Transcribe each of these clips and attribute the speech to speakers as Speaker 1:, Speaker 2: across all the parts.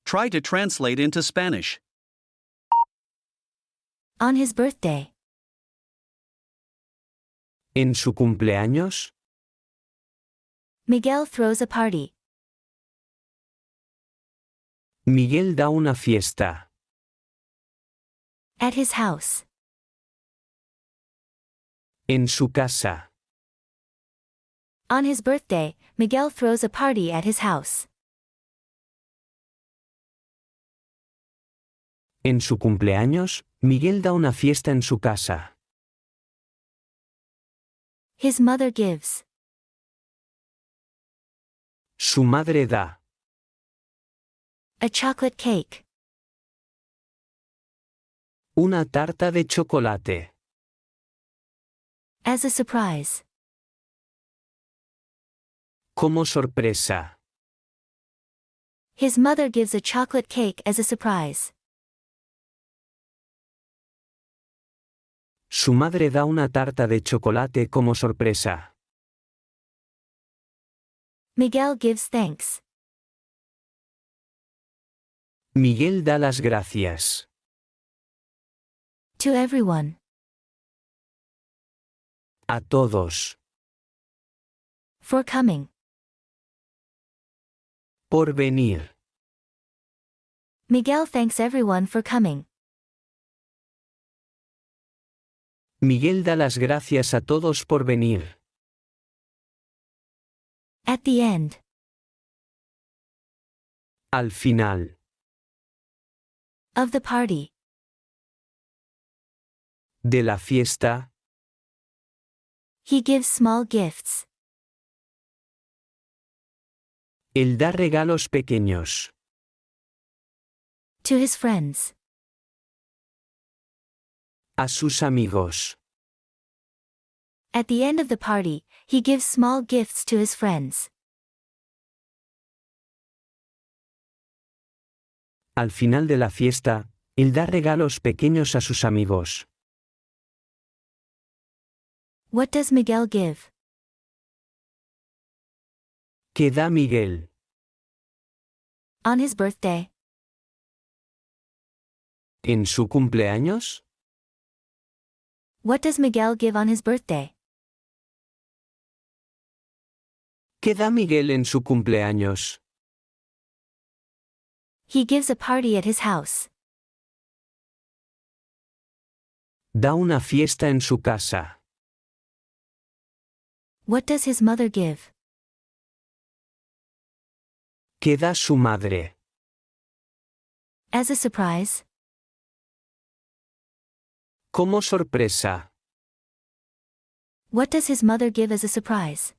Speaker 1: Try to translate into Spanish.
Speaker 2: On his birthday.
Speaker 3: ¿En su cumpleaños?
Speaker 2: Miguel throws a party.
Speaker 3: Miguel da una fiesta.
Speaker 2: At his house.
Speaker 3: En su casa.
Speaker 2: On his birthday, Miguel throws a party at his house.
Speaker 3: En su cumpleaños, Miguel da una fiesta en su casa.
Speaker 2: His mother gives.
Speaker 3: Su madre da.
Speaker 2: A chocolate cake.
Speaker 3: Una tarta de chocolate.
Speaker 2: As a surprise.
Speaker 3: Como sorpresa.
Speaker 2: His mother gives a chocolate cake as a surprise.
Speaker 3: Su madre da una tarta de chocolate como sorpresa.
Speaker 2: Miguel gives thanks.
Speaker 3: Miguel da las gracias.
Speaker 2: To everyone.
Speaker 3: A todos.
Speaker 2: For coming.
Speaker 3: Por venir.
Speaker 2: Miguel thanks everyone for coming.
Speaker 3: Miguel da las gracias a todos por venir.
Speaker 2: At the end.
Speaker 3: Al final.
Speaker 2: Of the party.
Speaker 3: De la fiesta.
Speaker 2: He gives small gifts.
Speaker 3: Él da regalos pequeños.
Speaker 2: To his friends.
Speaker 3: A sus amigos.
Speaker 2: At the end of the party, he gives small gifts to his friends.
Speaker 3: Al final de la fiesta, él da regalos pequeños a sus amigos.
Speaker 2: What does Miguel give?
Speaker 3: ¿Qué da Miguel?
Speaker 2: On his birthday.
Speaker 3: ¿En su cumpleaños?
Speaker 2: What does Miguel give on his birthday?
Speaker 3: ¿Qué da Miguel en su cumpleaños?
Speaker 2: He gives a party at his house.
Speaker 3: Da una fiesta en su casa.
Speaker 2: What does his mother give?
Speaker 3: ¿Qué da su madre?
Speaker 2: As a surprise.
Speaker 3: Como sorpresa.
Speaker 2: What does his mother give as a surprise?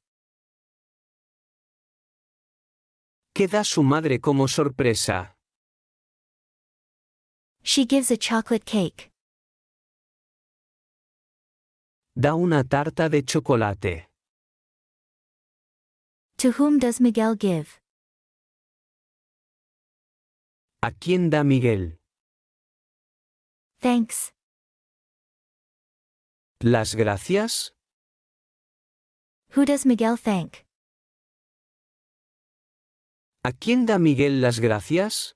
Speaker 3: ¿Qué da su madre como sorpresa?
Speaker 2: She gives a chocolate cake.
Speaker 3: Da una tarta de chocolate.
Speaker 2: To whom does Miguel give?
Speaker 3: ¿A quién da Miguel?
Speaker 2: Thanks.
Speaker 3: ¿Las gracias?
Speaker 2: Who does Miguel thank?
Speaker 3: ¿A quién da Miguel las gracias?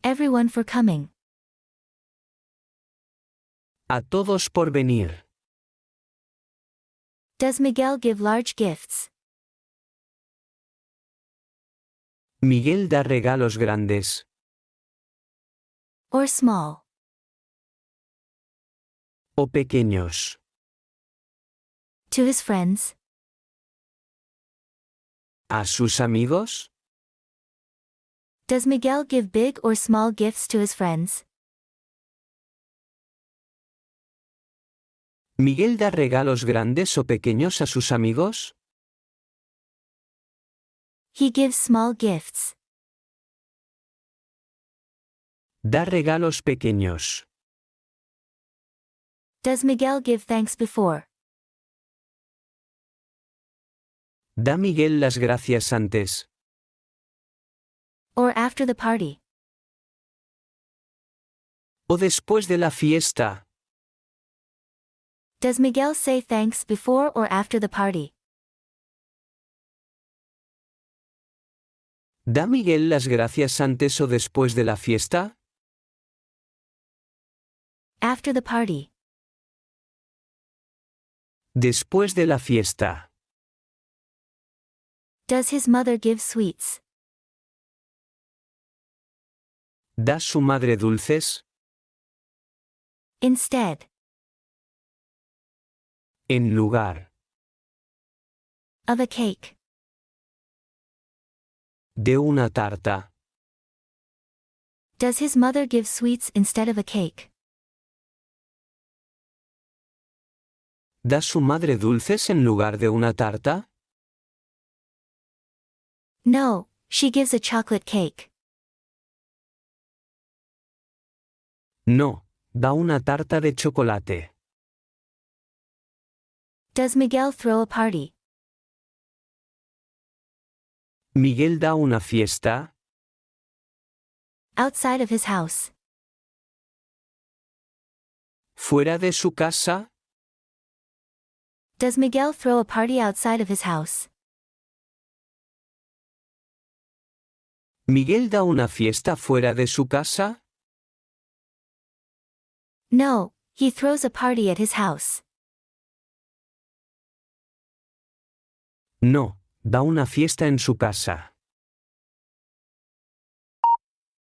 Speaker 2: Everyone for coming.
Speaker 3: A todos por venir.
Speaker 2: Does Miguel give large gifts?
Speaker 3: Miguel da regalos grandes.
Speaker 2: Or small?
Speaker 3: O pequeños.
Speaker 2: To his friends?
Speaker 3: ¿A sus amigos?
Speaker 2: Does Miguel give big or small gifts to his friends?
Speaker 3: ¿Miguel da regalos grandes o pequeños a sus amigos?
Speaker 2: He gives small gifts.
Speaker 3: Da regalos pequeños.
Speaker 2: Does Miguel give thanks before?
Speaker 3: Da Miguel las gracias antes.
Speaker 2: Or after the party?
Speaker 3: O después de la fiesta.
Speaker 2: Does Miguel say thanks before or after the party?
Speaker 3: ¿Da Miguel las gracias antes o después de la fiesta?
Speaker 2: After the party.
Speaker 3: Después de la fiesta.
Speaker 2: Does his mother give sweets?
Speaker 3: ¿Da su madre dulces?
Speaker 2: Instead.
Speaker 3: En lugar.
Speaker 2: Of a cake.
Speaker 3: De una tarta.
Speaker 2: Does his mother give sweets instead of a cake?
Speaker 3: ¿Da su madre dulces en lugar de una tarta?
Speaker 2: No, she gives a chocolate cake.
Speaker 3: No, da una tarta de chocolate.
Speaker 2: Does Miguel throw a party?
Speaker 3: ¿Miguel da una fiesta?
Speaker 2: Outside of his house.
Speaker 3: ¿Fuera de su casa?
Speaker 2: Does Miguel throw a party outside of his house?
Speaker 3: ¿Miguel da una fiesta fuera de su casa?
Speaker 2: No, he throws a party at his house.
Speaker 3: No, da una fiesta en su casa.